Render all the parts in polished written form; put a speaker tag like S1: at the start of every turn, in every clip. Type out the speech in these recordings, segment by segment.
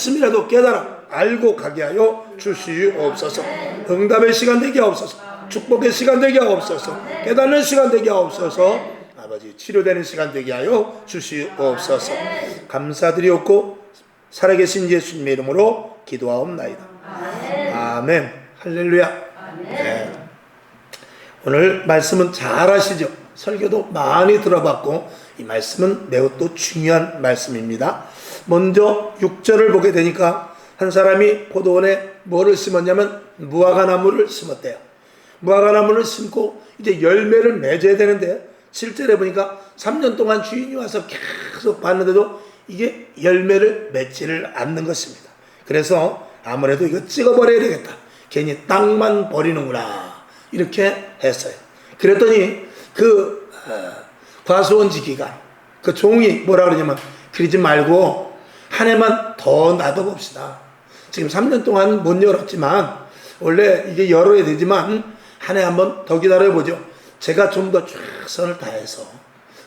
S1: 있음이라도 깨달아 알고 가게 하여 주시옵소서. 응답의 시간 되게 하옵소서. 축복의 시간 되게 하옵소서. 깨닫는 시간 되게 하옵소서. 아버지, 치료되는 시간 되게 하여 주시옵소서. 감사드리옵고 살아계신 예수님의 이름으로 기도하옵나이다. 아멘. 할렐루야. 네. 오늘 말씀은 잘 아시죠? 설교도 많이 들어봤고 이 말씀은 매우 또 중요한 말씀입니다. 먼저 6절을 보게 되니까 한 사람이 포도원에 뭐를 심었냐면 무화과나무를 심었대요. 무화과나무를 심고 이제 열매를 맺어야 되는데 7절에 보니까 3년 동안 주인이 와서 계속 봤는데도 이게 열매를 맺지를 않는 것입니다. 그래서 아무래도 이거 찍어버려야 되겠다. 괜히 땅만 버리는구나. 이렇게 했어요. 그랬더니 그 과수원지 기간 그 종이 뭐라 그러냐면 그러지 말고 한 해만 더 놔둬봅시다. 지금 3년 동안 못 열었지만 원래 이게 열어야 되지만 한 해 한번 더 기다려보죠. 제가 좀 더 최선을 다해서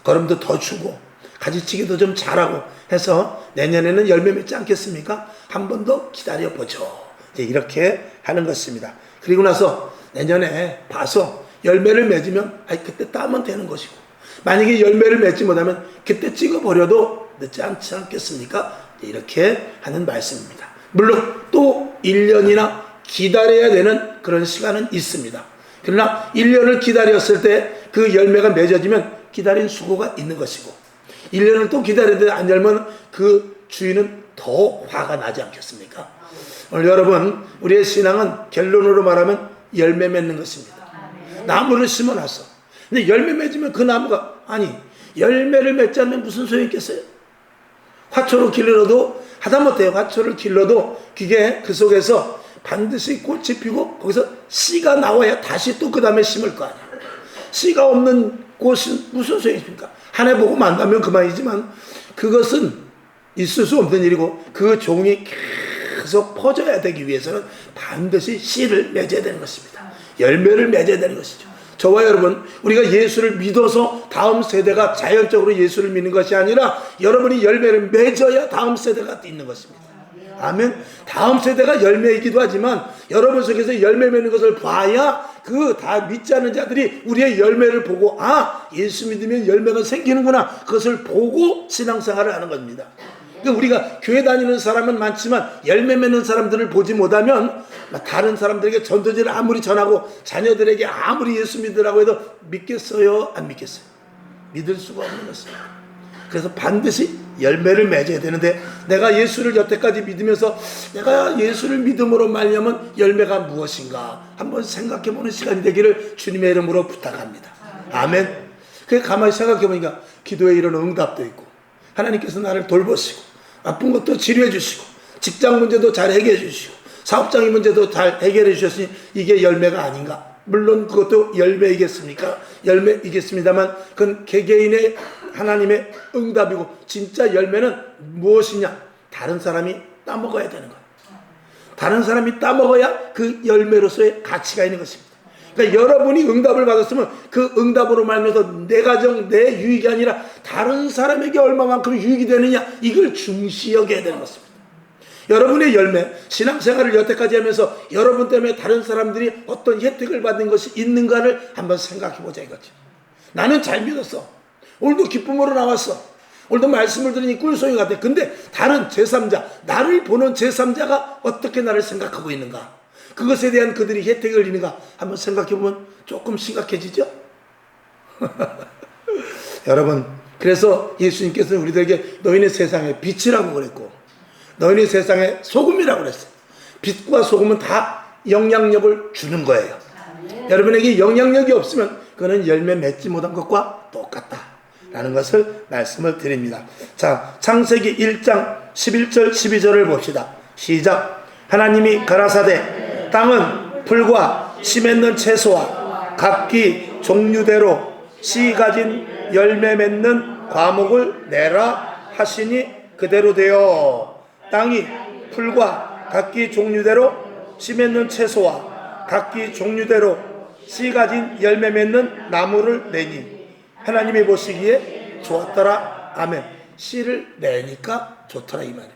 S1: 걸음도 더 주고 가지치기도 좀 잘하고 해서 내년에는 열매 맺지 않겠습니까? 한 번 더 기다려보죠. 이제 이렇게 하는 것입니다. 그리고 나서 내년에 봐서 열매를 맺으면 그때 따면 되는 것이고 만약에 열매를 맺지 못하면 그때 찍어버려도 늦지 않지 않겠습니까? 이렇게 하는 말씀입니다. 물론 또 1년이나 기다려야 되는 그런 시간은 있습니다. 그러나 1년을 기다렸을 때 그 열매가 맺어지면 기다린 수고가 있는 것이고 1년을 또 기다리는데 안 열면 그 주인은 더 화가 나지 않겠습니까? 오늘 여러분 우리의 신앙은 결론으로 말하면 열매 맺는 것입니다. 나무를 심어놨어. 근데 열매 맺으면 그 나무가 열매를 맺지 않으면 무슨 소용이 있겠어요? 화초로 길러도 하다못해 화초를 길러도 그게 그 속에서 반드시 꽃이 피고 거기서 씨가 나와야 다시 또 그 다음에 심을 거 아니에요. 씨가 없는 꽃은 무슨 소용이 있습니까? 한 해 보고 만나면 그만이지만 그것은 있을 수 없는 일이고 그 종이 계속 퍼져야 되기 위해서는 반드시 씨를 맺어야 되는 것입니다. 열매를 맺어야 되는 것이죠. 저와 여러분 우리가 예수를 믿어서 다음 세대가 자연적으로 예수를 믿는 것이 아니라 여러분이 열매를 맺어야 다음 세대가 있는 것입니다. 아멘. 다음 세대가 열매이기도 하지만 여러분 속에서 열매 맺는 것을 봐야 그 다 믿지 않는 자들이 우리의 열매를 보고 예수 믿으면 열매가 생기는구나 그것을 보고 신앙생활을 하는 겁니다. 그러니까 우리가 교회 다니는 사람은 많지만 열매 맺는 사람들을 보지 못하면 다른 사람들에게 전도지를 아무리 전하고 자녀들에게 아무리 예수 믿으라고 해도 믿겠어요? 안 믿겠어요? 믿을 수가 없는 것입니다. 그래서 반드시 열매를 맺어야 되는데 내가 예수를 여태까지 믿으면서 내가 예수를 믿음으로 말하면 열매가 무엇인가 한번 생각해보는 시간이 되기를 주님의 이름으로 부탁합니다. 아멘. 그게 가만히 생각해보니까 기도에 이런 응답도 있고 하나님께서 나를 돌보시고 아픈 것도 치료해 주시고 직장 문제도 잘 해결해 주시고 사업장의 문제도 잘 해결해 주셨으니 이게 열매가 아닌가? 물론 그것도 열매이겠습니까? 열매이겠습니다만 그건 개개인의 하나님의 응답이고 진짜 열매는 무엇이냐? 다른 사람이 따먹어야 되는 거예요. 다른 사람이 따먹어야 그 열매로서의 가치가 있는 것입니다. 그러니까 여러분이 응답을 받았으면 그 응답으로 말미암아서 내 가정, 내 유익이 아니라 다른 사람에게 얼마만큼 유익이 되느냐 이걸 중시 여겨야 되는 것입니다. 여러분의 열매, 신앙생활을 여태까지 하면서 여러분 때문에 다른 사람들이 어떤 혜택을 받는 것이 있는가를 한번 생각해보자 이거죠. 나는 잘 믿었어. 오늘도 기쁨으로 나왔어. 오늘도 말씀을 들으니 꿀송이 같아. 근데 다른 제3자, 나를 보는 제3자가 어떻게 나를 생각하고 있는가? 그것에 대한 그들이 혜택을 입는가? 한번 생각해보면 조금 심각해지죠? 여러분, 그래서 예수님께서는 우리들에게 너희는 세상의 빛이라고 그랬고 너희는 세상의 소금이라고 그랬어요. 빛과 소금은 다 영향력을 주는 거예요. 여러분에게 영향력이 없으면 그거는 열매 맺지 못한 것과 똑같다라는 것을 말씀을 드립니다. 자, 창세기 1장 11절 12절을 봅시다. 시작. 하나님이 가라사대 땅은 풀과 씨 맺는 채소와 각기 종류대로 씨 가진 열매 맺는 과목을 내라 하시니 그대로 되어 땅이 풀과 각기 종류대로 씨 맺는 채소와 각기 종류대로 씨 가진 열매 맺는 나무를 내니 하나님이 보시기에 좋았더라. 아멘. 씨를 내니까 좋더라 이 말입니다.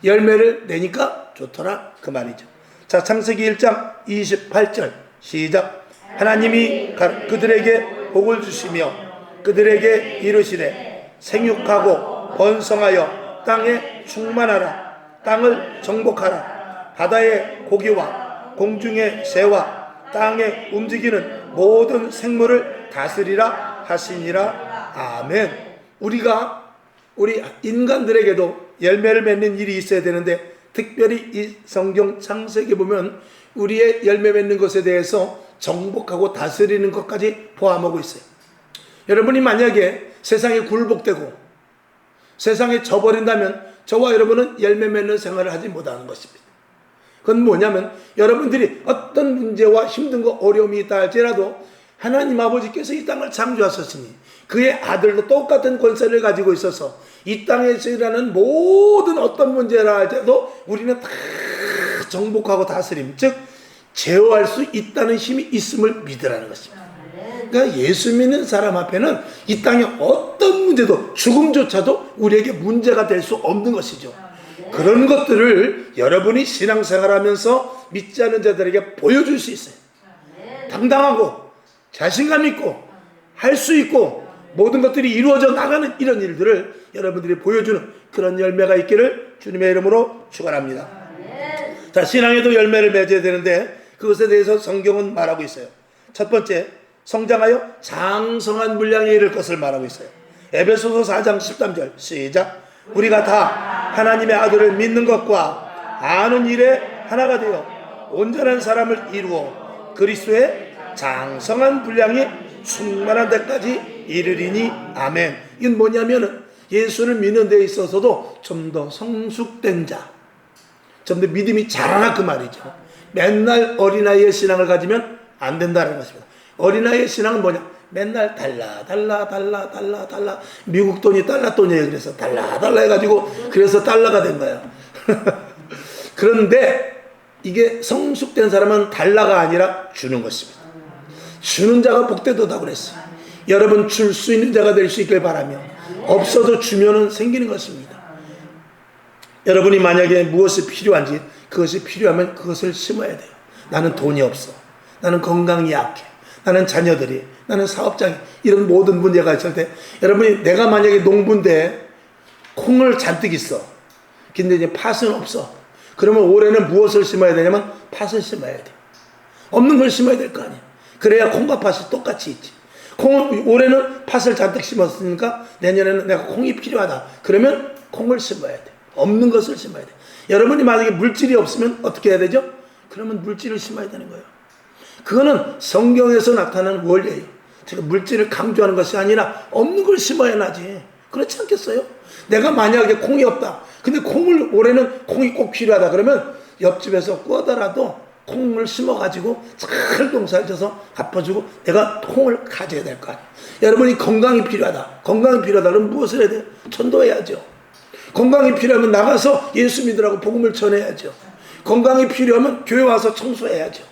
S1: 열매를 내니까 좋더라 그 말이죠. 자, 창세기 1장 28절 시작. 하나님이 그들에게 복을 주시며 그들에게 이르시되 생육하고 번성하여 땅에 충만하라. 땅을 정복하라. 바다의 고기와 공중의 새와 땅에 움직이는 모든 생물을 다스리라 하시니라. 아멘. 우리 인간들에게도 열매를 맺는 일이 있어야 되는데, 특별히 이 성경 창세기 보면 우리의 열매 맺는 것에 대해서 정복하고 다스리는 것까지 포함하고 있어요. 여러분이 만약에 세상에 굴복되고 세상에 져버린다면 저와 여러분은 열매 맺는 생활을 하지 못하는 것입니다. 그건 뭐냐면, 여러분들이 어떤 문제와 힘든 거 어려움이 있다 할지라도 하나님 아버지께서 이 땅을 창조하셨으니 그의 아들도 똑같은 권세를 가지고 있어서 이 땅에서 일어나는 모든 어떤 문제라 할지라도 우리는 다 정복하고 다스림, 즉 제어할 수 있다는 힘이 있음을 믿으라는 것입니다. 그러니까 예수 믿는 사람 앞에는 이 땅의 어떤 문제도, 죽음조차도 우리에게 문제가 될 수 없는 것이죠. 그런 것들을 여러분이 신앙생활하면서 믿지 않는 자들에게 보여줄 수 있어요. 당당하고 자신감 있고 할 수 있고 모든 것들이 이루어져 나가는 이런 일들을 여러분들이 보여주는 그런 열매가 있기를 주님의 이름으로 축원합니다. 자, 신앙에도 열매를 맺어야 되는데 그것에 대해서 성경은 말하고 있어요. 첫 번째, 성장하여 장성한 분량에 이를 것을 말하고 있어요. 에베소서 4장 13절 시작. 우리가 다 하나님의 아들을 믿는 것과 아는 일에 하나가 되어 온전한 사람을 이루어 그리스도의 장성한 분량이 충만한 데까지 이르리니. 아멘. 이건 뭐냐면은 예수를 믿는 데 있어서도 좀 더 성숙된 자, 좀 더 믿음이 자라나 그 말이죠. 맨날 어린아이의 신앙을 가지면 안 된다는 것입니다. 어린아이의 신앙은 뭐냐? 맨날 달라. 미국 돈이 달러 돈이에요. 그래서 달라 해가지고 그래서 달러가 된 거예요. 그런데 이게 성숙된 사람은 달러가 아니라 주는 것입니다. 주는 자가 복되도다 그랬어요. 여러분 줄 수 있는 자가 될 수 있길 바라며, 없어도 주면은 생기는 것입니다. 여러분이 만약에 무엇이 필요한지, 그것이 필요하면 그것을 심어야 돼요. 나는 돈이 없어, 나는 건강이 약해, 나는 자녀들이, 나는 사업장이, 이런 모든 문제가 있을 때, 여러분이 내가 만약에 농부인데 콩을 잔뜩 있어, 근데 이제 팥은 없어. 그러면 올해는 무엇을 심어야 되냐면 팥을 심어야 돼. 없는 걸 심어야 될 거 아니야. 그래야 콩과 팥이 똑같이 있지. 올해는 팥을 잔뜩 심었으니까 내년에는 내가 콩이 필요하다. 그러면 콩을 심어야 돼. 없는 것을 심어야 돼. 여러분이 만약에 물질이 없으면 어떻게 해야 되죠? 그러면 물질을 심어야 되는 거예요. 그거는 성경에서 나타나는 원리예요. 제가 물질을 강조하는 것이 아니라 없는 걸 심어야 나지. 그렇지 않겠어요? 내가 만약에 콩이 없다. 근데 올해는 콩이 꼭 필요하다. 그러면 옆집에서 꾸더라도 콩을 심어가지고 잘 농사를 져서 갚아주고 내가 콩을 가져야 될 거 아니에요. 여러분이 건강이 필요하다. 그럼 무엇을 해야 돼요? 전도해야죠. 건강이 필요하면 나가서 예수 믿으라고 복음을 전해야죠. 건강이 필요하면 교회 와서 청소해야죠.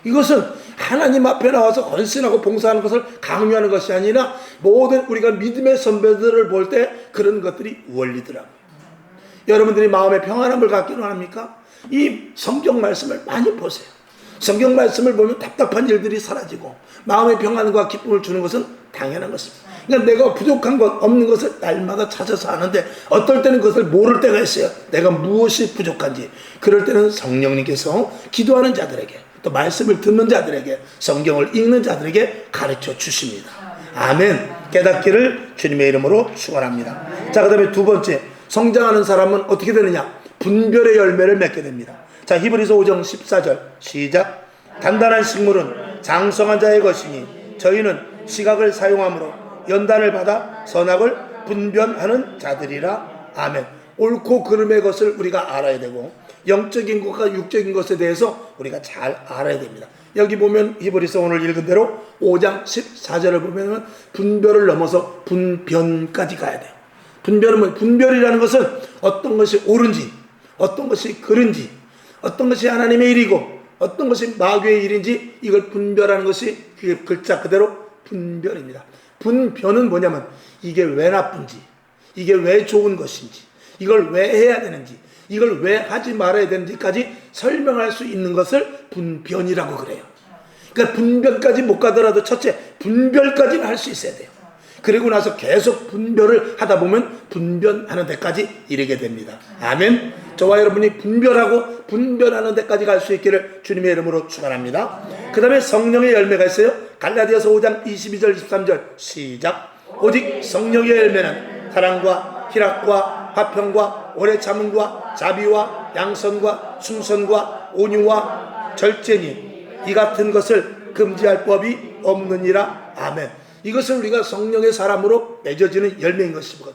S1: 이것은 하나님 앞에 나와서 헌신하고 봉사하는 것을 강요하는 것이 아니라 모든 우리가 믿음의 선배들을 볼 때 그런 것들이 원리더라고요. 여러분들이 마음의 평안함을 갖기로 합니까? 이 성경 말씀을 많이 보세요. 성경 말씀을 보면 답답한 일들이 사라지고 마음의 평안과 기쁨을 주는 것은 당연한 것입니다. 그러니까 내가 부족한 것, 없는 것을 날마다 찾아서 하는데 어떨 때는 그것을 모를 때가 있어요. 내가 무엇이 부족한지. 그럴 때는 성령님께서 기도하는 자들에게, 또 말씀을 듣는 자들에게, 성경을 읽는 자들에게 가르쳐 주십니다. 아멘. 깨닫기를 주님의 이름으로 축원합니다. 자, 그 다음에 두 번째, 성장하는 사람은 어떻게 되느냐? 분별의 열매를 맺게 됩니다. 자, 히브리서 5장 14절 시작. 단단한 식물은 장성한 자의 것이니 저희는 시각을 사용함으로 연단을 받아 선악을 분별하는 자들이라. 아멘. 옳고 그름의 것을 우리가 알아야 되고 영적인 것과 육적인 것에 대해서 우리가 잘 알아야 됩니다. 여기 보면 히브리서 오늘 읽은 대로 5장 14절을 보면 분별을 넘어서 분변까지 가야 돼요. 분별은 뭐? 분별이라는 것은 어떤 것이 옳은지, 어떤 것이 그른지, 어떤 것이 하나님의 일이고 어떤 것이 마귀의 일인지 이걸 분별하는 것이 그게 글자 그대로 분별입니다. 분별은 뭐냐면 이게 왜 나쁜지, 이게 왜 좋은 것인지, 이걸 왜 해야 되는지, 이걸 왜 하지 말아야 되는지까지 설명할 수 있는 것을 분변이라고 그래요. 그러니까 분별까지 못 가더라도 첫째 분별까지는 할 수 있어야 돼요. 그리고 나서 계속 분별을 하다 보면 분변하는 데까지 이르게 됩니다. 아멘. 저와 여러분이 분별하고 분변하는 데까지 갈 수 있기를 주님의 이름으로 축원합니다. 그 다음에 성령의 열매가 있어요. 갈라디아서 5장 22절 23절 시작. 오직 성령의 열매는 사랑과 희락과 화평과 오래 참음과 자비와 양선과 충선과 온유와 절제니 이 같은 것을 금지할 법이 없느니라. 아멘. 이것은 우리가 성령의 사람으로 맺어지는 열매인 것이거든요.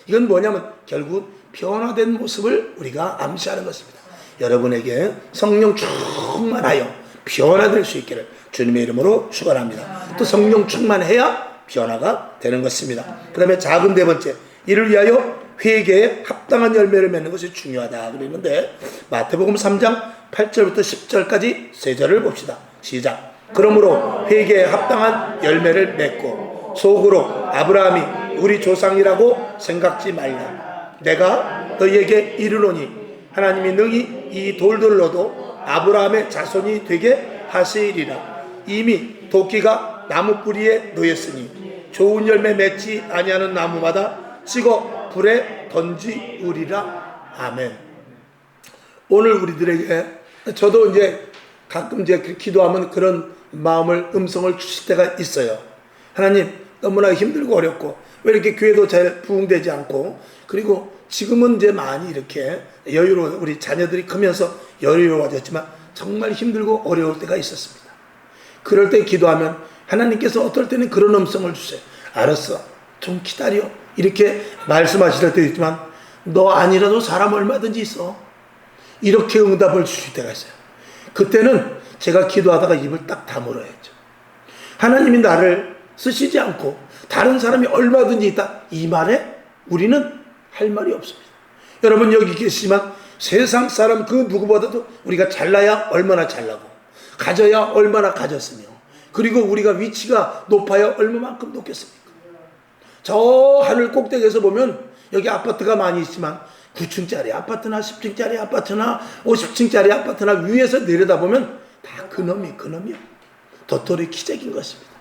S1: 이건 뭐냐면 결국 변화된 모습을 우리가 암시하는 것입니다. 여러분에게 성령 충만하여 변화될 수 있기를 주님의 이름으로 축원합니다. 또 성령 충만해야 변화가 되는 것입니다. 그 다음에 작은 네 번째, 이를 위하여 회개에 합당한 열매를 맺는 것이 중요하다 그랬는데 마태복음 3장 8절부터 10절까지 세 절을 봅시다. 시작. 그러므로 회개에 합당한 열매를 맺고 속으로 아브라함이 우리 조상이라고 생각지 말라. 내가 너희에게 이르노니 하나님이 능히 이 돌들로도 아브라함의 자손이 되게 하시리라. 이미 도끼가 나무 뿌리에 놓였으니 좋은 열매 맺지 아니하는 나무마다 찍어 불에 던지우리라. 아멘. 오늘 우리들에게 저도 이제 가끔 이제 기도하면 그런 마음을 음성을 주실 때가 있어요. 하나님 너무나 힘들고 어렵고 왜 이렇게 교회도 잘 부흥되지 않고 그리고 지금은 이제 많이 이렇게 여유로워 우리 자녀들이 크면서 여유로워졌지만 정말 힘들고 어려울 때가 있었습니다. 그럴 때 기도하면 하나님께서 어떨 때는 그런 음성을 주세요. 알았어 좀 기다려 이렇게 말씀하실 때도 있지만 너 아니라도 사람 얼마든지 있어 이렇게 응답을 주실 때가 있어요. 그때는 제가 기도하다가 입을 딱 다물어야죠. 하나님이 나를 쓰시지 않고 다른 사람이 얼마든지 있다 이 말에 우리는 할 말이 없습니다. 여러분 여기 계시지만 세상 사람 그 누구보다도 우리가 잘나야 얼마나 잘나고 가져야 얼마나 가졌으며 그리고 우리가 위치가 높아야 얼마만큼 높겠습니까? 저 하늘 꼭대기에서 보면 여기 아파트가 많이 있지만 9층짜리 아파트나 10층짜리 아파트나 50층짜리 아파트나 위에서 내려다보면 다 그놈이요. 도토리 기적인 것입니다.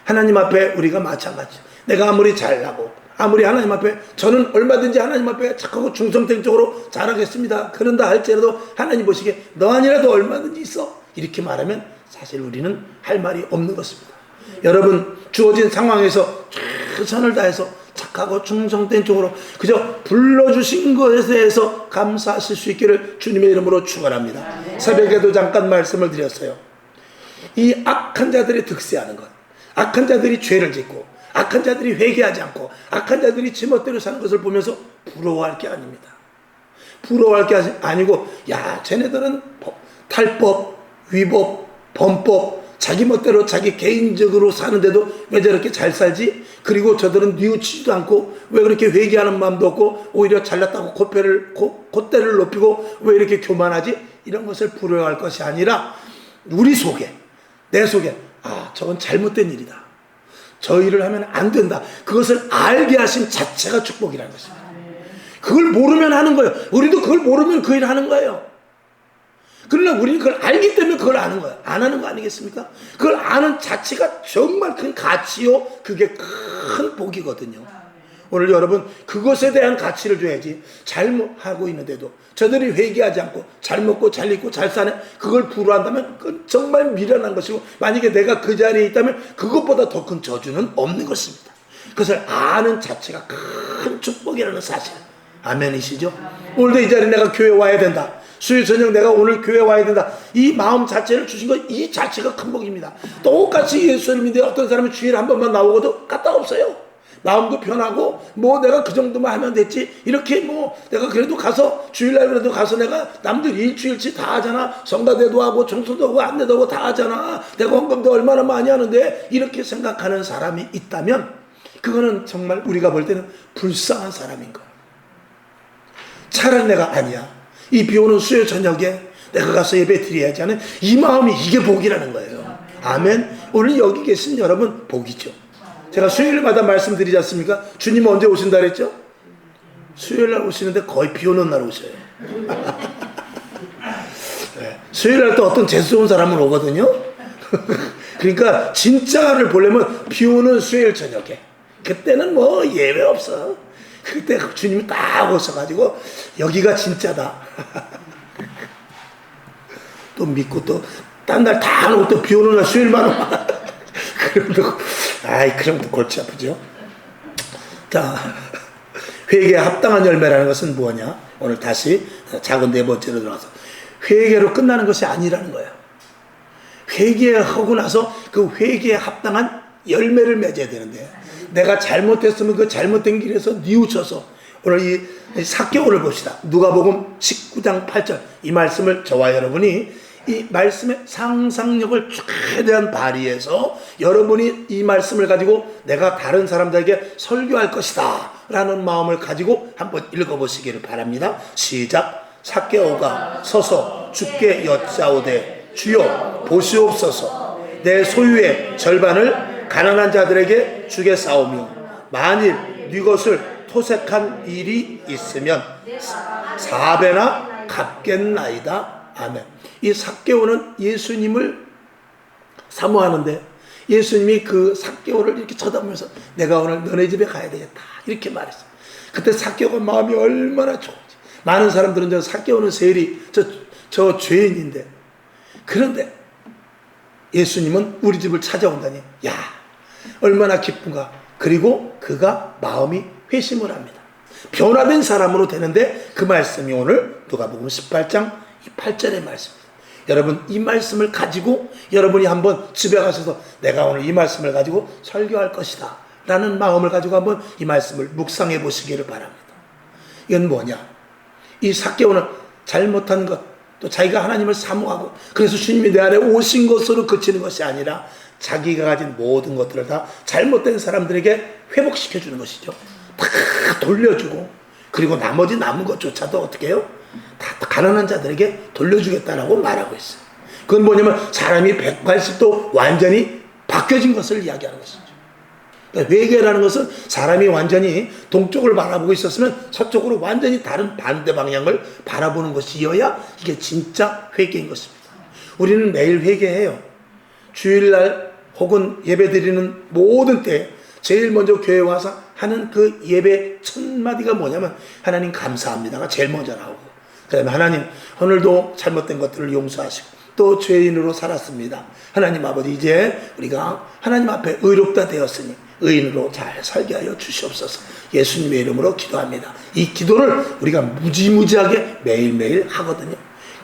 S1: 하나님 앞에 우리가 마찬가지. 내가 아무리 잘나고 아무리 하나님 앞에 저는 얼마든지 하나님 앞에 착하고 충성된 쪽으로 잘하겠습니다. 그런다 할지라도 하나님 보시기에 너 아니라도 얼마든지 있어. 이렇게 말하면 사실 우리는 할 말이 없는 것입니다. 여러분 주어진 상황에서 최선을 다해서 착하고 충성된 쪽으로 그저 불러주신 것에 대해서 감사하실 수 있기를 주님의 이름으로 축원합니다. 새벽에도 잠깐 말씀을 드렸어요. 이 악한 자들이 득세하는 것, 악한 자들이 죄를 짓고 악한 자들이 회개하지 않고 악한 자들이 제멋대로 사는 것을 보면서 부러워할 게 아닙니다. 부러워할 게 아니고 야 쟤네들은 탈법, 위법, 범법 자기 멋대로 자기 개인적으로 사는데도 왜 저렇게 잘 살지? 그리고 저들은 뉘우치지도 않고 왜 그렇게 회개하는 마음도 없고 오히려 잘났다고 콧대를 높이고 왜 이렇게 교만하지? 이런 것을 부러워할 것이 아니라 우리 속에 내 속에 아 저건 잘못된 일이다. 저 일을 하면 안 된다. 그것을 알게 하신 자체가 축복이라는 것입니다. 그걸 모르면 하는 거예요. 우리도 그걸 모르면 그 일을 하는 거예요. 그러나 우리는 그걸 알기 때문에 그걸 아는 거예요. 안 하는 거 아니겠습니까? 그걸 아는 자체가 정말 큰 가치요. 그게 큰 복이거든요. 오늘 여러분 그것에 대한 가치를 줘야지. 잘못하고 있는데도 저들이 회개하지 않고 잘 먹고 잘 입고 잘 사네 그걸 부러워한다면 그건 정말 미련한 것이고 만약에 내가 그 자리에 있다면 그것보다 더 큰 저주는 없는 것입니다. 그것을 아는 자체가 큰 축복이라는 사실. 아멘이시죠? 오늘도 이 자리에 내가 교회 와야 된다. 수요일 저녁 내가 오늘 교회 와야 된다. 이 마음 자체를 주신 것 이 자체가 큰 복입니다. 똑같이 예수를 믿는 어떤 사람은 주일에 한 번만 나오고도 까딱없어요. 마음도 편하고 뭐 내가 그 정도만 하면 됐지 이렇게 뭐 내가 그래도 가서 주일날 그래도 가서 내가 남들 일주일치 다 하잖아. 성가대도 하고 청소도 하고 안내도 하고 다 하잖아. 내가 헌금도 얼마나 많이 하는데 이렇게 생각하는 사람이 있다면 그거는 정말 우리가 볼 때는 불쌍한 사람인 거예요. 차라리 내가 아니야 이 비오는 수요일 저녁에 내가 가서 예배 드려야지 하는 이 마음이 이게 복이라는 거예요. 아멘. 오늘 여기 계신 여러분 복이죠. 제가 수요일마다 말씀드리지 않습니까? 주님 언제 오신다 그랬죠? 수요일날 오시는데 거의 비 오는 날 오셔요. 수요일날 또 어떤 재수 좋은 사람은 오거든요. 그러니까 진짜를 보려면 비 오는 수요일 저녁에, 그때는 뭐 예외 없어. 그때 주님이 딱 오셔가지고 여기가 진짜다. 또 믿고 또 딴 날 다 안 오고 또 비 오는 날 수요일만 와. 그럼 또 골치 아프죠. 자, 회개에 합당한 열매라는 것은 뭐냐? 오늘 다시 작은 네 번째로 들어가서 회개로 끝나는 것이 아니라는 거예요. 회개하고 나서 그 회개에 합당한 열매를 맺어야 되는데, 내가 잘못했으면 그 잘못된 길에서 뉘우쳐서, 오늘 이 삭개오를 봅시다. 누가복음 19장 8절 이 말씀을 저와 여러분이 이 말씀의 상상력을 최대한 발휘해서 여러분이 이 말씀을 가지고 내가 다른 사람들에게 설교할 것이다 라는 마음을 가지고 한번 읽어보시기를 바랍니다. 시작. 삭개오가 서서 주께 여짜오되 주여 보시옵소서, 내 소유의 절반을 가난한 자들에게 주겠사오며 만일 네 것을 토색한 일이 있으면 4배나 갚겠나이다. 아멘. 이 삭개오는 예수님을 사모하는데, 예수님이 그 삭개오를 이렇게 쳐다보면서 내가 오늘 너네 집에 가야 되겠다 이렇게 말했어요. 그때 삭개오가 마음이 얼마나 좋은지. 많은 사람들은 저 삭개오는 세리, 저 죄인인데, 그런데 예수님은 우리 집을 찾아온다니, 야 얼마나 기쁜가. 그리고 그가 마음이 회심을 합니다. 변화된 사람으로 되는데, 그 말씀이 오늘 누가복음 18장 8절의 말씀입니다. 여러분, 이 말씀을 가지고 여러분이 한번 집에 가셔서 내가 오늘 이 말씀을 가지고 설교할 것이다 라는 마음을 가지고 한번 이 말씀을 묵상해 보시기를 바랍니다. 이건 뭐냐? 이 삭개오는 잘못한 것, 또 자기가 하나님을 사모하고, 그래서 주님이 내 안에 오신 것으로 그치는 것이 아니라 자기가 가진 모든 것들을 다 잘못된 사람들에게 회복시켜 주는 것이죠. 다 돌려주고, 그리고 나머지 남은 것조차도 어떻게 해요? 다 가난한 자들에게 돌려주겠다라고 말하고 있어요. 그건 뭐냐면 사람이 180도 완전히 바뀌어진 것을 이야기하는 것이죠. 그러니까 회개라는 것은 사람이 완전히 동쪽을 바라보고 있었으면 서쪽으로 완전히 다른 반대 방향을 바라보는 것이어야 이게 진짜 회개인 것입니다. 우리는 매일 회개해요. 주일날 혹은 예배 드리는 모든 때 제일 먼저 교회 와서 하는 그 예배 첫 마디가 뭐냐면 하나님 감사합니다가 제일 먼저 나오고, 그 다음에 하나님 오늘도 잘못된 것들을 용서하시고 또 죄인으로 살았습니다. 하나님 아버지, 이제 우리가 하나님 앞에 의롭다 되었으니 의인으로 잘 살게 하여 주시옵소서. 예수님의 이름으로 기도합니다. 이 기도를 우리가 무지무지하게 매일매일 하거든요.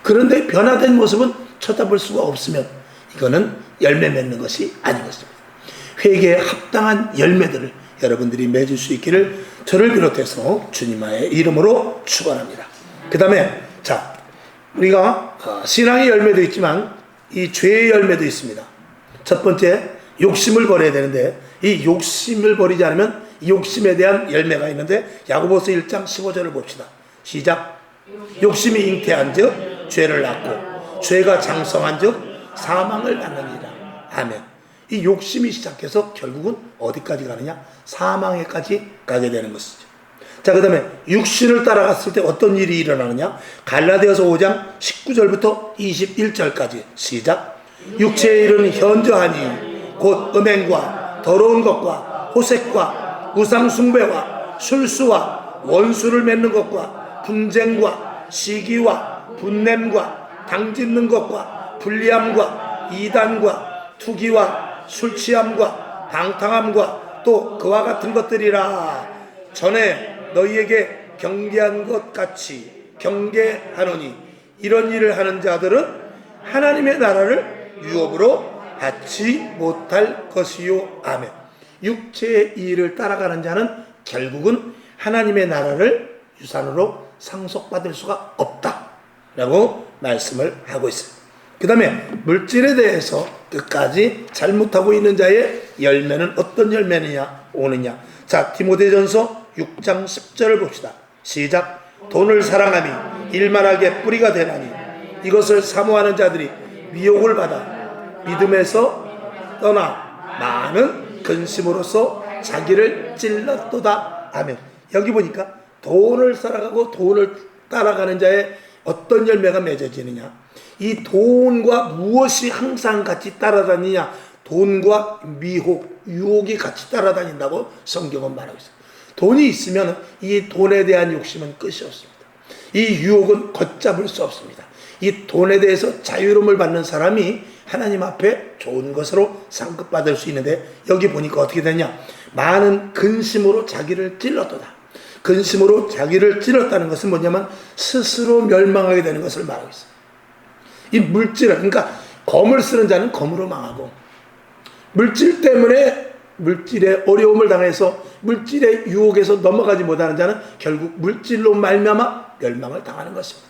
S1: 그런데 변화된 모습은 쳐다볼 수가 없으면 이거는 열매 맺는 것이 아닌 것입니다. 회개에 합당한 열매들을 여러분들이 맺을 수 있기를 저를 비롯해서 주님의 이름으로 축원합니다. 그 다음에 자, 우리가 신앙의 열매도 있지만 이 죄의 열매도 있습니다. 첫 번째, 욕심을 버려야 되는데, 이 욕심을 버리지 않으면 이 욕심에 대한 열매가 있는데, 야고보서 1장 15절을 봅시다. 시작. 욕심이 잉태한 즉 죄를 낳고 죄가 장성한 즉 사망을 낳느니라. 아멘. 이 욕심이 시작해서 결국은 어디까지 가느냐? 사망에까지 가게 되는 것이죠. 자, 그 다음에 육신을 따라갔을 때 어떤 일이 일어나느냐? 갈라디아서 5장 19절부터 21절까지 시작. 육체의 일은 현저하니 곧 음행과 더러운 것과 호색과 우상숭배와 술수와 원수를 맺는 것과 분쟁과 시기와 분냄과 당짓는 것과 불리함과 이단과 투기와 술취함과 방탕함과 또 그와 같은 것들이라. 전에 너희에게 경계한 것 같이 경계하노니 이런 일을 하는 자들은 하나님의 나라를 유업으로 받지 못할 것이요. 아멘. 육체의 일을 따라가는 자는 결국은 하나님의 나라를 유산으로 상속받을 수가 없다라고 말씀을 하고 있어요. 그 다음에 물질에 대해서 끝까지 잘못하고 있는 자의 열매는 어떤 열매느냐 오느냐. 자, 디모데전서 6장 10절을 봅시다. 시작. 돈을 사랑함이 일만하게 뿌리가 되나니 이것을 사모하는 자들이 미혹을 받아 믿음에서 떠나 많은 근심으로써 자기를 찔렀도다. 아멘. 여기 보니까 돈을 살아가고 돈을 따라가는 자의 어떤 열매가 맺어지느냐? 이 돈과 무엇이 항상 같이 따라다니냐? 돈과 미혹, 유혹이 같이 따라다닌다고 성경은 말하고 있어요. 돈이 있으면 이 돈에 대한 욕심은 끝이 없습니다. 이 유혹은 걷잡을 수 없습니다. 이 돈에 대해서 자유로움을 받는 사람이 하나님 앞에 좋은 것으로 상급받을 수 있는데, 여기 보니까 어떻게 되냐? 많은 근심으로 자기를 찔렀도다. 근심으로 자기를 찔렀다는 것은 뭐냐면 스스로 멸망하게 되는 것을 말하고 있어요. 이 물질을, 그러니까 검을 쓰는 자는 검으로 망하고, 물질 때문에 물질의 어려움을 당해서 물질의 유혹에서 넘어가지 못하는 자는 결국 물질로 말미암아 멸망을 당하는 것입니다.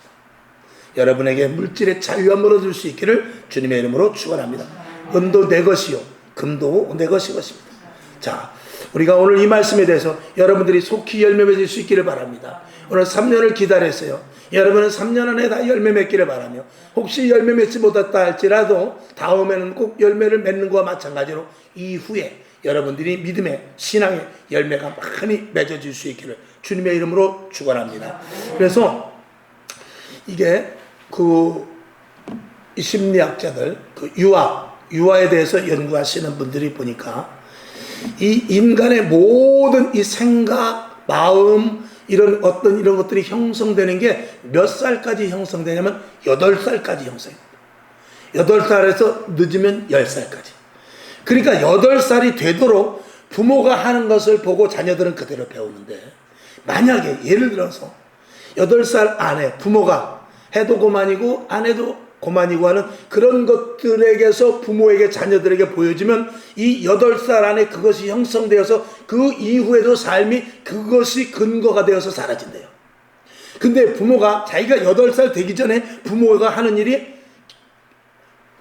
S1: 여러분에게 물질의 자유함을 얻을 수 있기를 주님의 이름으로 축원합니다. 은도 내 것이요 금도 내 것이것입니다. 자, 우리가 오늘 이 말씀에 대해서 여러분들이 속히 열매 맺을 수 있기를 바랍니다. 오늘 3년을 기다렸어요. 여러분은 3년 안에 다 열매 맺기를 바라며, 혹시 열매 맺지 못했다 할지라도 다음에는 꼭 열매를 맺는 것과 마찬가지로 이후에 여러분들이 믿음의 신앙의 열매가 많이 맺어질 수 있기를 주님의 이름으로 축원합니다. 그래서 이게 이 심리학자들, 유아에 대해서 연구하시는 분들이 보니까 이 인간의 모든 이 생각, 마음, 이런 것들이 형성되는 게 몇 살까지 형성되냐면 8살까지 형성됩니다. 8살에서 늦으면 10살까지. 그러니까 8살이 되도록 부모가 하는 것을 보고 자녀들은 그대로 배우는데, 만약에 예를 들어서 8살 안에 부모가 해도 고만이고 안 해도 고만이고 하는 그런 것들에게서 부모에게 자녀들에게 보여지면 이 8살 안에 그것이 형성되어서 그 이후에도 삶이 그것이 근거가 되어서 사라진대요. 근데 부모가 자기가 8살 되기 전에 부모가 하는 일이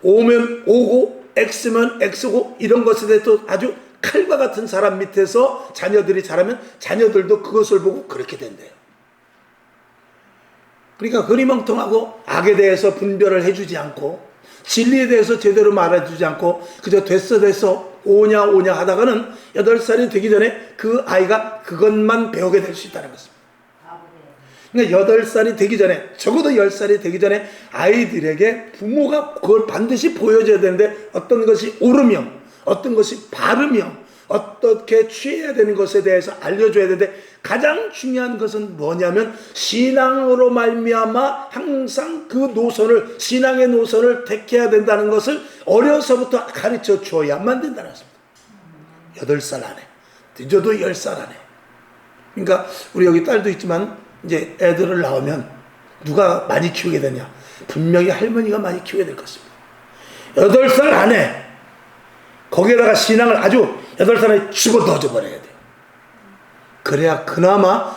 S1: O면 O고 X면 X고 이런 것에 대해서 아주 칼과 같은 사람 밑에서 자녀들이 자라면 자녀들도 그것을 보고 그렇게 된대요. 그러니까 흐리멍텅하고 악에 대해서 분별을 해주지 않고 진리에 대해서 제대로 말해주지 않고 그저 됐어 오냐 하다가는 8살이 되기 전에 그 아이가 그것만 배우게 될 수 있다는 것입니다. 그러니까 8살이 되기 전에, 적어도 10살이 되기 전에 아이들에게 부모가 그걸 반드시 보여줘야 되는데, 어떤 것이 옳으며 어떤 것이 바르며 어떻게 취해야 되는 것에 대해서 알려줘야 되는데, 가장 중요한 것은 뭐냐면 신앙으로 말미암아 항상 그 노선을, 신앙의 노선을 택해야 된다는 것을 어려서부터 가르쳐 줘야만 된다는 것입니다. 8살 안에, 늦어도 10살 안에. 그러니까 우리 여기 딸도 있지만 이제 애들을 낳으면 누가 많이 키우게 되냐? 분명히 할머니가 많이 키우게 될 것입니다. 8살 안에 거기에다가 신앙을 아주 8살에 집어넣어 버려야 돼요. 그래야 그나마,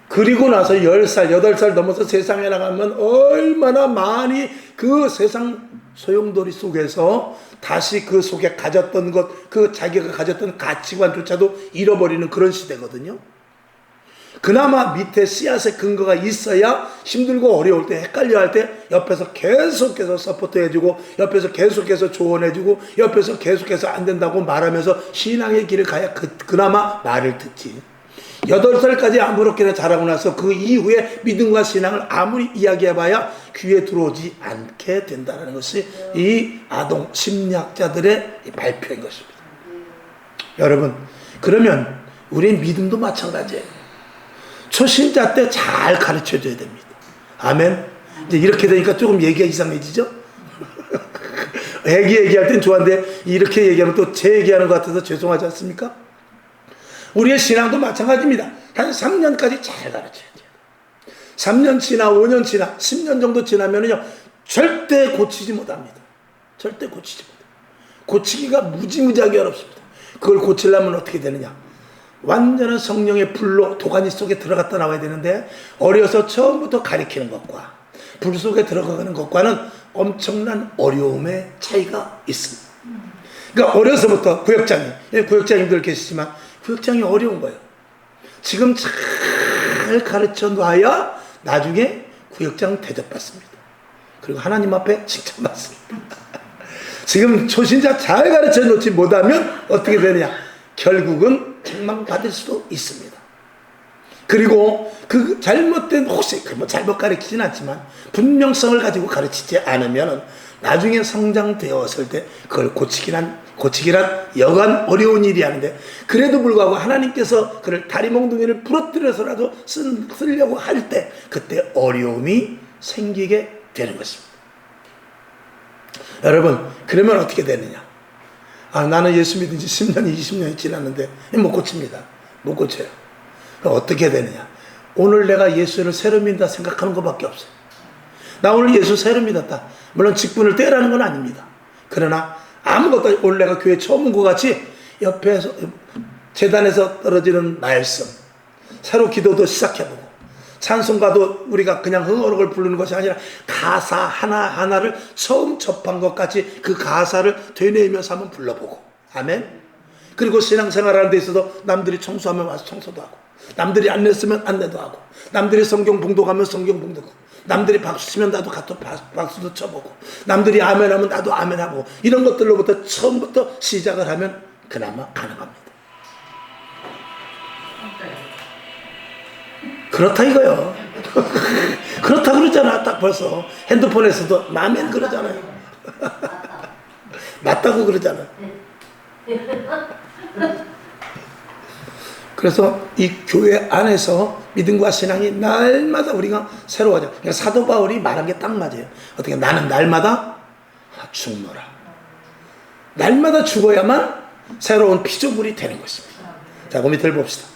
S1: 그리고 나서 10살, 8살 넘어서 세상에 나가면 얼마나 많이 그 세상 소용돌이 속에서 다시 그 속에 가졌던 것, 그 자기가 가졌던 가치관조차도 잃어버리는 그런 시대거든요. 그나마 밑에 씨앗의 근거가 있어야 힘들고 어려울 때, 헷갈려 할 때 옆에서 계속해서 서포트해주고, 옆에서 계속해서 조언해주고, 옆에서 계속해서 안 된다고 말하면서 신앙의 길을 가야 그나마 말을 듣지. 8살까지 아무렇게나 자라고 나서 그 이후에 믿음과 신앙을 아무리 이야기해봐야 귀에 들어오지 않게 된다는 것이 이 아동 심리학자들의 발표인 것입니다. 여러분, 그러면 우리 믿음도 마찬가지예요. 초신자 때 잘 가르쳐줘야 됩니다. 아멘. 이제 이렇게 되니까 조금 얘기가 이상해지죠? 애기 얘기할 땐 좋아하는데 이렇게 얘기하면 또 제 얘기하는 것 같아서 죄송하지 않습니까? 우리의 신앙도 마찬가지입니다. 한 3년까지 잘 가르쳐야 돼요. 3년 지나 5년 지나 10년 정도 지나면요 절대 고치지 못합니다. 절대 고치지 못해요. 고치기가 무지무지하게 어렵습니다. 그걸 고치려면 어떻게 되느냐? 완전한 성령의 불로 도가니 속에 들어갔다 나와야 되는데, 어려서 처음부터 가리키는 것과 불 속에 들어가는 것과는 엄청난 어려움의 차이가 있습니다. 그러니까 어려서부터 구역장님들 계시지만 구역장이 어려운 거예요. 지금 잘 가르쳐 놔야 나중에 구역장 대접받습니다. 그리고 하나님 앞에 칭찬받습니다. 지금 초신자 잘 가르쳐 놓지 못하면 어떻게 되느냐? 결국은 책망받을 수도 있습니다. 그리고 그 잘못된, 혹시 뭐 잘못 가르치진 않지만 분명성을 가지고 가르치지 않으면 나중에 성장되었을 때 그걸 고치기란 여간 어려운 일이 하는데, 그래도 불구하고 하나님께서 그를 다리 몽둥이를 부러뜨려서라도 쓰려고 할 때 그때 어려움이 생기게 되는 것입니다. 여러분, 그러면 어떻게 되느냐? 나는 예수 믿은 지 10년이 20년이 지났는데 못 고칩니다. 못 고쳐요. 그럼 어떻게 되느냐? 오늘 내가 예수를 새로 믿는다 생각하는 것밖에 없어요. 나 오늘 예수 새로 믿었다. 물론 직분을 떼라는 건 아닙니다. 그러나 아무것도, 오늘 내가 교회 처음 온 것 같이 옆에서 재단에서 떨어지는 말씀, 새로 기도도 시작해보고, 찬송가도 우리가 그냥 흥얼흥얼 부르는 것이 아니라 가사 하나하나를 처음 접한 것 같이 그 가사를 되뇌이면서 한번 불러보고, 아멘. 그리고 신앙생활하는 데 있어서 남들이 청소하면 와서 청소도 하고, 남들이 안냈으면 안내도 하고, 남들이 성경 봉독하면 성경 봉독하고, 남들이 박수 치면 나도 가또 박수도 쳐보고, 남들이 아멘하면 나도 아멘하고, 이런 것들로부터 처음부터 시작을 하면 그나마 가능합니다. 그렇다 이거요. 그렇다 그러잖아. 딱 벌써 핸드폰에서도 아멘 그러잖아요. 맞다고 그러잖아요. 그래서 이 교회 안에서 믿음과 신앙이 날마다 우리가 새로워져. 그러니까 사도 바울이 말한 게 딱 맞아요. 어떻게? 나는 날마다 죽노라. 날마다 죽어야만 새로운 피조물이 되는 것입니다. 자, 그 밑을 봅시다.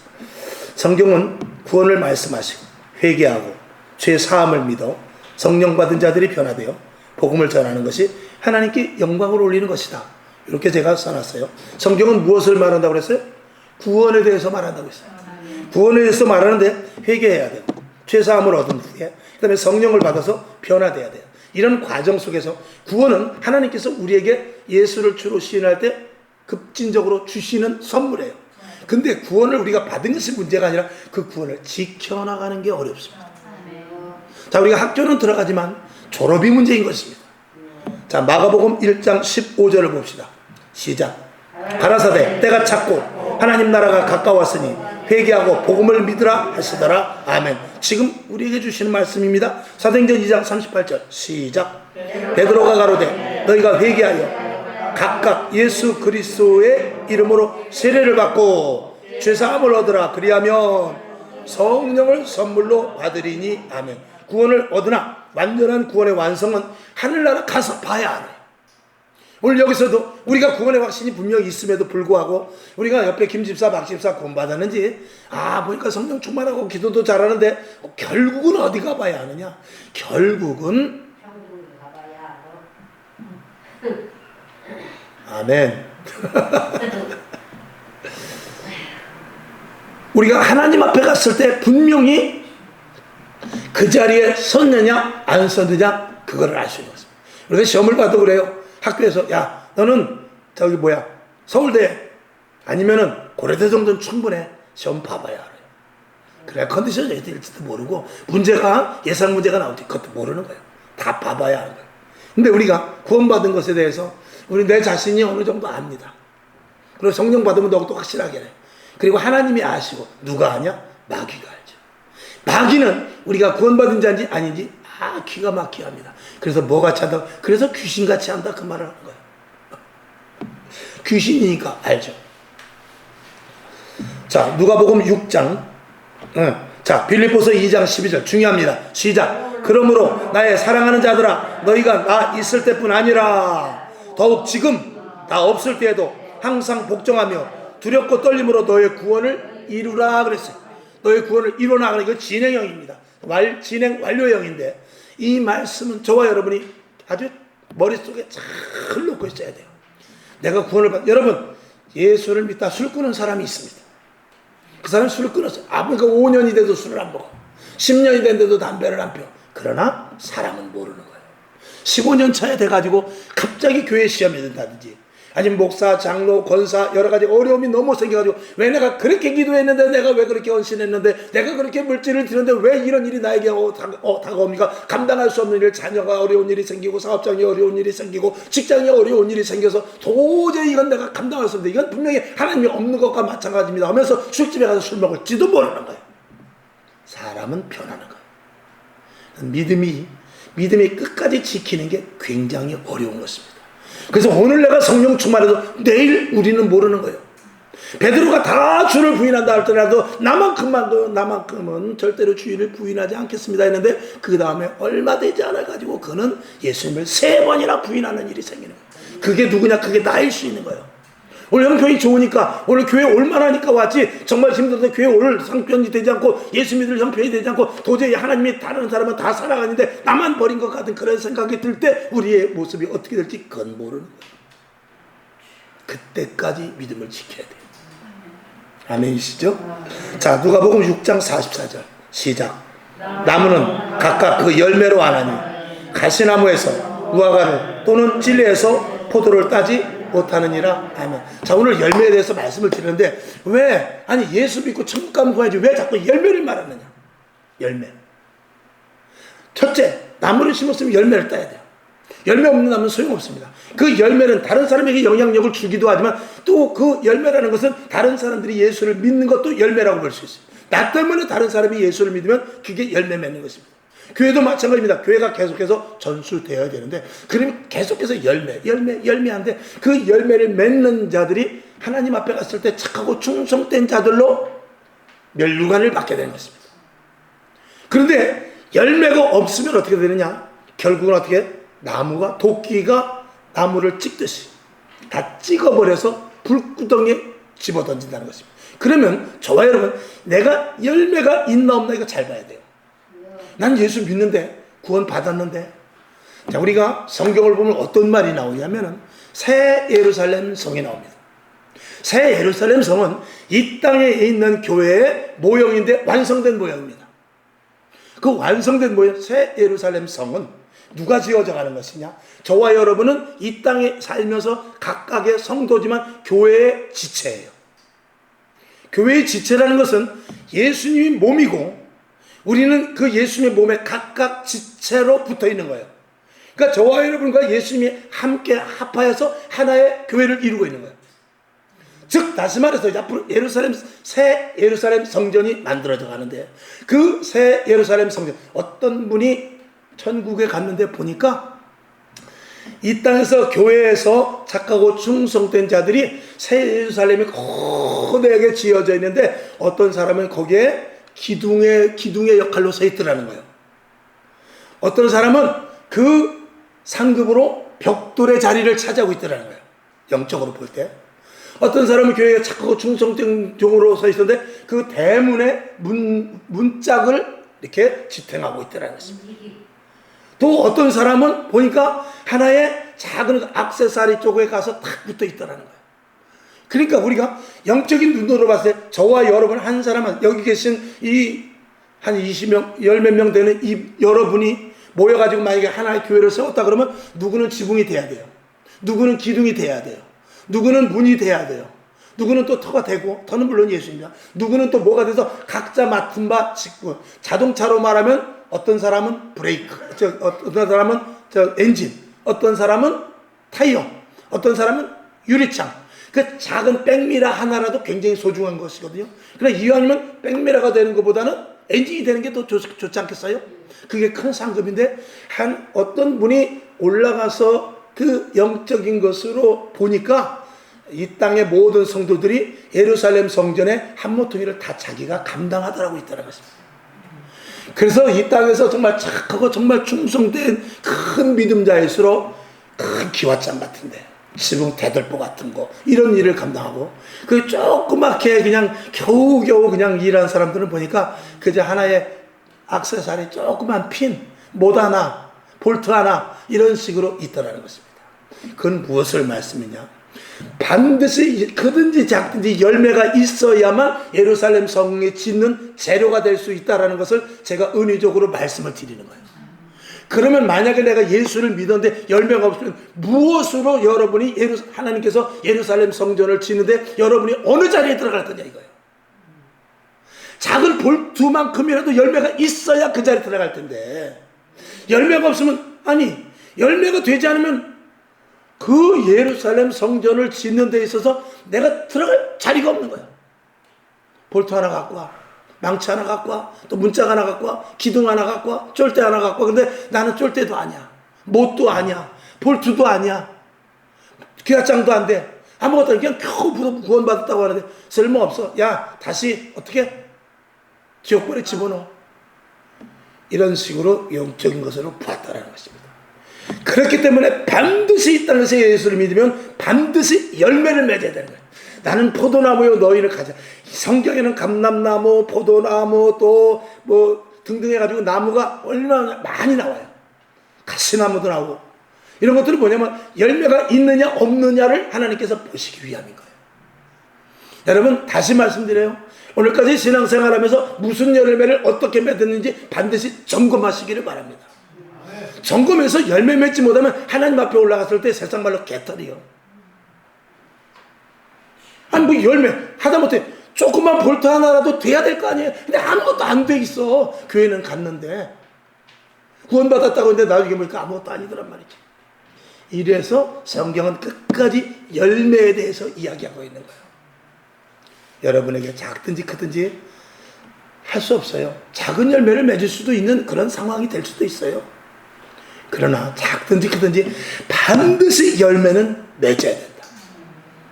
S1: 성경은 구원을 말씀하시고 회개하고 죄 사함을 믿어 성령 받은 자들이 변화되어 복음을 전하는 것이 하나님께 영광을 올리는 것이다. 이렇게 제가 써놨어요. 성경은 무엇을 말한다고 그랬어요? 구원에 대해서 말한다고 했어요. 구원에 대해서 말하는데 회개해야 돼요. 죄 사함을 얻은 후에 그 다음에 성령을 받아서 변화돼야 돼요. 이런 과정 속에서 구원은 하나님께서 우리에게 예수를 주로 시인할 때 급진적으로 주시는 선물이에요. 근데 구원을 우리가 받은 것이 문제가 아니라 그 구원을 지켜나가는 게 어렵습니다. 자, 우리가 학교는 들어가지만 졸업이 문제인 것입니다. 자, 마가복음 1장 15절을 봅시다. 시작. 가라사대 때가 찼고 하나님 나라가 가까웠으니 회개하고 복음을 믿으라 하시더라. 아멘. 지금 우리에게 주시는 말씀입니다. 사도행전 2장 38절 시작. 베드로가 가로되 너희가 회개하여 각각 예수 그리스도의 이름으로 세례를 받고 죄사함을 얻으라. 그리하면 성령을 선물로 받으리니. 아멘. 구원을 얻으나 완전한 구원의 완성은 하늘나라 가서 봐야 알아요. 오늘 여기서도 우리가 구원의 확신이 분명히 있음에도 불구하고 우리가 옆에 김집사 박집사 구원 받았는지 보니까 성령 충만하고 기도도 잘하는데 결국은 어디 가봐야 하느냐? 결국은 아멘. 우리가 하나님 앞에 갔을 때 분명히 그 자리에 섰느냐 안 섰느냐 그거를 알 수 있는 것입니다. 우리가 시험을 봐도 그래요. 학교에서 야 너는 저기 서울대 아니면은 고려대 정도는 충분해. 시험 봐봐야 알아요. 그래야 컨디션이 어떻게 될지도 모르고 문제가 예상 문제가 나올지 그것도 모르는 거예요. 다 봐봐야 하는 거예요. 근데 우리가 구원받은 것에 대해서 우리 내 자신이 어느 정도 압니다. 그리고 성령 받으면 더욱더 확실하게 해요. 그리고 하나님이 아시고 누가 아냐? 마귀가 알죠. 마귀는 우리가 구원받은 자인지 아닌지 기가 막히게 합니다. 그래서 뭐같이 한다? 그래서 귀신같이 한다 그 말을 하는 거예요. 귀신이니까 알죠. 자, 누가복음 6장 자, 빌립보서 2장 12절 중요합니다. 시작. 그러므로 나의 사랑하는 자들아 너희가 나 있을 때뿐 아니라 더욱 지금 나 없을 때에도 항상 복종하며 두렵고 떨림으로 너의 구원을 이루라 그랬어요. 너의 구원을 이루나가는 이거 진행형입니다. 진행 완료형인데 이 말씀은 저와 여러분이 아주 머릿속에 잘 놓고 있어야 돼요. 내가 구원을 여러분 예수를 믿다 술 끊은 사람이 있습니다. 그 사람이 술을 끊었어요. 그러니까 5년이 돼도 술을 안 먹어. 10년이 됐는데도 담배를 안 피워. 그러나 사람은 모르는 거예요. 15년 차에 돼가지고 갑자기 교회 시험이 든다든지 아니면 목사, 장로, 권사 여러 가지 어려움이 너무 생겨가지고 왜 내가 그렇게 기도했는데 내가 왜 그렇게 헌신했는데 내가 그렇게 물질을 드렸는데 왜 이런 일이 나에게 다가옵니까? 감당할 수 없는 일, 자녀가 어려운 일이 생기고 사업장이 어려운 일이 생기고 직장이 어려운 일이 생겨서 도저히 이건 내가 감당할 수 없는데 이건 분명히 하나님이 없는 것과 마찬가지입니다 하면서 술집에 가서 술 먹을지도 모르는 거예요. 사람은 변하는 거예요. 믿음이 끝까지 지키는 게 굉장히 어려운 것입니다. 그래서 오늘 내가 성령 충만해도 내일 우리는 모르는 거예요. 베드로가 다 주를 부인한다 할지라도 나만큼은 절대로 주를 부인하지 않겠습니다 했는데 그 다음에 얼마 되지 않아 가지고 그는 예수님을 3번이나 부인하는 일이 생기는 거예요. 그게 누구냐? 그게 나일 수 있는 거예요. 오늘 형편이 좋으니까, 오늘 교회 올만하니까 왔지, 정말 힘들어서 교회 올 상편이 되지 않고 예수 믿을 형편이 되지 않고 도저히 하나님이 다른 사람은 다 살아가는데 나만 버린 것 같은 그런 생각이 들 때 우리의 모습이 어떻게 될지 그건 모르는 거예요. 그때까지 믿음을 지켜야 돼요. 아멘이시죠? 자, 누가복음 6장 44절 시작. 나무는 각각 그 열매로 아나니 가시나무에서 무화과를 또는 찔레에서 포도를 따지 못하느니라. 아멘. 자, 오늘 열매에 대해서 말씀을 드리는데 왜 아니 예수 믿고 천국 가면 구하지 왜 자꾸 열매를 말하느냐? 열매. 첫째, 나무를 심었으면 열매를 따야 돼요. 열매 없는 나무는 소용없습니다. 그 열매는 다른 사람에게 영향력을 주기도 하지만 또 그 열매라는 것은 다른 사람들이 예수를 믿는 것도 열매라고 볼 수 있어요. 나 때문에 다른 사람이 예수를 믿으면 그게 열매 맺는 것입니다. 교회도 마찬가지입니다. 교회가 계속해서 전수되어야 되는데 그러면 계속해서 열매한데 그 열매를 맺는 자들이 하나님 앞에 갔을 때 착하고 충성된 자들로 멸류관을 받게 되는 것입니다. 그런데 열매가 없으면 어떻게 되느냐? 결국은 어떻게? 나무가 도끼가 나무를 찍듯이 다 찍어버려서 불구덩이에 집어던진다는 것입니다. 그러면 저와 여러분, 내가 열매가 있나 없나 이거 잘 봐야 돼요. 난 예수 믿는데 구원 받았는데. 자, 우리가 성경을 보면 어떤 말이 나오냐면은 새 예루살렘 성이 나옵니다. 새 예루살렘 성은 이 땅에 있는 교회의 모형인데 완성된 모형입니다. 그 완성된 모형 새 예루살렘 성은 누가 지어져 가는 것이냐? 저와 여러분은 이 땅에 살면서 각각의 성도지만 교회의 지체예요. 교회의 지체라는 것은 예수님이 몸이고 우리는 그 예수님의 몸에 각각 지체로 붙어 있는 거예요. 그러니까 저와 여러분과 예수님이 함께 합하여서 하나의 교회를 이루고 있는 거예요. 즉 다시 말해서 앞으로 새 예루살렘 성전이 만들어져 가는데 그 새 예루살렘 성전, 어떤 분이 천국에 갔는데 보니까 이 땅에서 교회에서 착하고 충성된 자들이 새 예루살렘이 거대하게 지어져 있는데 어떤 사람은 거기에 기둥의 역할로 서 있더라는 거예요. 어떤 사람은 그 상급으로 벽돌의 자리를 차지하고 있더라는 거예요. 영적으로 볼 때. 어떤 사람은 교회에 착하고 충성된 종으로 서 있었는데 그 대문에 문짝을 이렇게 지탱하고 있더라는 것입니다. 또 어떤 사람은 보니까 하나의 작은 액세서리 쪽에 가서 탁 붙어 있더라는 거예요. 그러니까 우리가 영적인 눈으로 봤을 때 저와 여러분 한 사람은 여기 계신 이 한 20명, 10몇 명 되는 이 여러분이 모여가지고 만약에 하나의 교회를 세웠다 그러면 누구는 지붕이 돼야 돼요. 누구는 기둥이 돼야 돼요. 누구는 문이 돼야 돼요. 누구는 또 터가 되고, 터는 물론 예수입니다. 누구는 또 뭐가 돼서 각자 맡은 바 짓고, 자동차로 말하면 어떤 사람은 브레이크, 어떤 사람은 엔진, 어떤 사람은 타이어, 어떤 사람은 유리창. 그 작은 백미라 하나라도 굉장히 소중한 것이거든요. 그러나 이왕이면 백미라가 되는 것보다는 엔진이 되는 게 더 좋지 않겠어요? 그게 큰 상급인데 어떤 분이 올라가서 그 영적인 것으로 보니까 이 땅의 모든 성도들이 예루살렘 성전의 한 모퉁이를 다 자기가 감당하더라고 있다는 것입니다. 그래서 이 땅에서 정말 착하고 정말 충성된 큰 믿음자일수록 큰 기와장 같은데 지붕 대들보 같은 거 이런 일을 감당하고 그 조그맣게 그냥 겨우겨우 그냥 일하는 사람들은 보니까 그저 하나의 액세서리 조그만 핀, 못 하나, 볼트 하나 이런 식으로 있더라는 것입니다. 그건 무엇을 말씀이냐? 반드시 크든지 작든지 열매가 있어야만 예루살렘 성이 짓는 재료가 될 수 있다는 것을 제가 은유적으로 말씀을 드리는 거예요. 그러면 만약에 내가 예수를 믿었는데 열매가 없으면 무엇으로 여러분이 하나님께서 예루살렘 성전을 짓는데 여러분이 어느 자리에 들어갈 거냐 이거예요. 작은 볼트만큼이라도 열매가 있어야 그 자리에 들어갈 텐데 열매가 없으면 열매가 되지 않으면 그 예루살렘 성전을 짓는 데 있어서 내가 들어갈 자리가 없는 거야. 볼트 하나 갖고 와. 망치 하나 갖고 와, 또 문짝 하나 갖고 와, 기둥 하나 갖고 와, 쫄대 하나 갖고 와. 근데 나는 쫄대도 아니야, 못도 아니야, 볼트도 아니야, 기아장도 안 돼, 아무것도 아니야. 그냥 겨우 구원받았다고 하는데 쓸모없어. 야, 다시 어떻게 지옥불에 집어넣어. 이런 식으로 영적인 것으로 보았다라는 것입니다. 그렇기 때문에 반드시 이 땅에서 예수를 믿으면 반드시 열매를 맺어야 되는 거예요. 나는 포도나무요 너희를 가져. 성경에는 감람나무, 포도나무 또 뭐 등등 해가지고 나무가 얼마나 많이 나와요. 가시나무도 나오고. 이런 것들은 뭐냐면 열매가 있느냐 없느냐를 하나님께서 보시기 위함인 거예요. 여러분, 다시 말씀드려요. 오늘까지 신앙생활하면서 무슨 열매를 어떻게 맺었는지 반드시 점검하시기를 바랍니다. 점검해서 열매 맺지 못하면 하나님 앞에 올라갔을 때 세상 말로 개털이요. 아니 뭐 열매 하다못해 조그만 볼트 하나라도 돼야 될 거 아니에요. 근데 아무것도 안 돼 있어. 교회는 갔는데 구원받았다고 했는데 나중에 보니까 아무것도 아니더란 말이지. 이래서 성경은 끝까지 열매에 대해서 이야기하고 있는 거예요. 여러분에게 작든지 크든지 할 수 없어요. 작은 열매를 맺을 수도 있는 그런 상황이 될 수도 있어요. 그러나 작든지 크든지 반드시 열매는 맺어야 된다.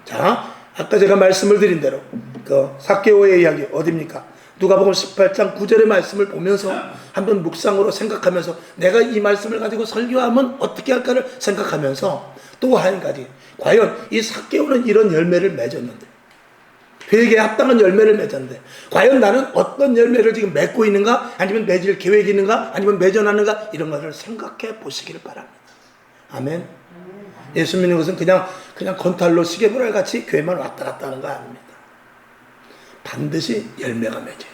S1: 자, 아까 제가 말씀을 드린 대로 그 삭개오의 이야기 어디입니까? 누가복음 18장 9절의 말씀을 보면서 한번 묵상으로 생각하면서 내가 이 말씀을 가지고 설교하면 어떻게 할까를 생각하면서 또 한 가지, 과연 이 삭개오는 이런 열매를 맺었는데, 회개에 합당한 열매를 맺었는데 과연 나는 어떤 열매를 지금 맺고 있는가, 아니면 맺을 계획이 있는가, 아니면 맺어놨는가, 이런 것을 생각해 보시기를 바랍니다. 아멘. 예수 믿는 것은 그냥 건탈로 시계보랄 같이 교회만 왔다 갔다 하는 거 아닙니다. 반드시 열매가 맺어야 돼요.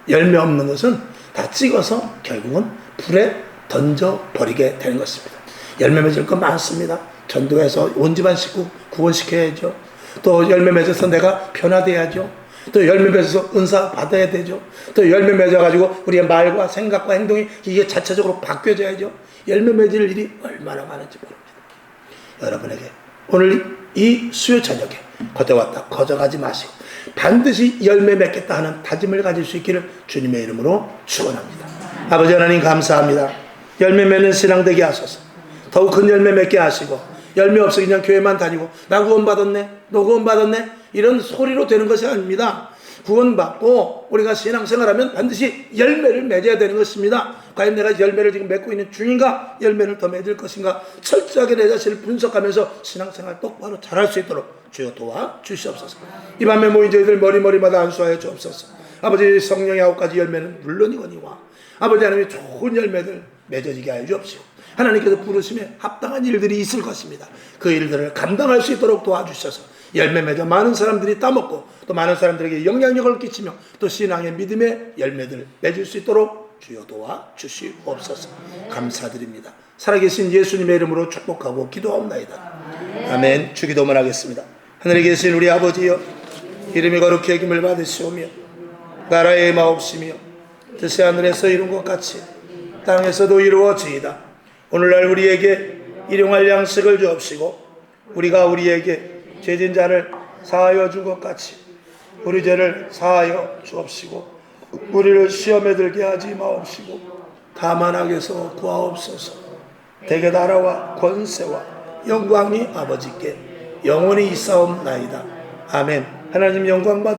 S1: 열매 없는 것은 다 찍어서 결국은 불에 던져버리게 되는 것입니다. 열매 맺을 거 많습니다. 전도해서 온 집안 식구 구원시켜야죠. 또 열매 맺어서 내가 변화돼야죠. 또 열매 맺어서 은사 받아야 되죠. 또 열매 맺어가지고 우리의 말과 생각과 행동이 이게 자체적으로 바뀌어져야죠. 열매 맺을 일이 얼마나 많은지 모릅니다. 여러분에게 오늘 이 수요 저녁에 거저왔다 거저가지 마시고 반드시 열매 맺겠다 하는 다짐을 가질 수 있기를 주님의 이름으로 축원합니다. 아버지 하나님 감사합니다. 열매 맺는 신앙 되게 하소서. 더욱 큰 열매 맺게 하시고, 열매 없어 그냥 교회만 다니고 나 구원받았네, 너 구원받았네 이런 소리로 되는 것이 아닙니다. 구원받고 우리가 신앙생활하면 반드시 열매를 맺어야 되는 것입니다. 과연 내가 열매를 지금 맺고 있는 중인가, 열매를 더 맺을 것인가, 철저하게 내 자신을 분석하면서 신앙생활 똑바로 잘할 수 있도록 주여 도와 주시옵소서. 이 밤에 모인 저희들 머리마다 안수하여 주옵소서. 아버지, 성령의 9가지 열매는 물론이거니와 아버지 하나님의 좋은 열매들 맺어지게 하여 주옵시고, 하나님께서 부르심에 합당한 일들이 있을 것입니다. 그 일들을 감당할 수 있도록 도와주셔서 열매 맺어 많은 사람들이 따먹고 또 많은 사람들에게 영향력을 끼치며 또 신앙의 믿음의 열매들 맺을 수 있도록 주여 도와 주시옵소서. 감사드립니다. 살아계신 예수님의 이름으로 축복하고 기도하옵나이다. 아멘. 주기도만 하겠습니다. 하늘에 계신 우리 아버지여, 이름이 거룩히 여김을 받으시오며 나라의 마옵시며 뜻이 하늘에서 이룬 것 같이 땅에서도 이루어지이다. 오늘날 우리에게 일용할 양식을 주옵시고, 우리가 우리에게 죄진 자를 사하여 준 것 같이 우리 죄를 사하여 주옵시고, 우리를 시험에 들게 하지 마옵시고 다만 악에서 구하옵소서. 대개 나라와 권세와 영광이 아버지께 영원히 있사옵나이다. 아멘. 하나님 영광 받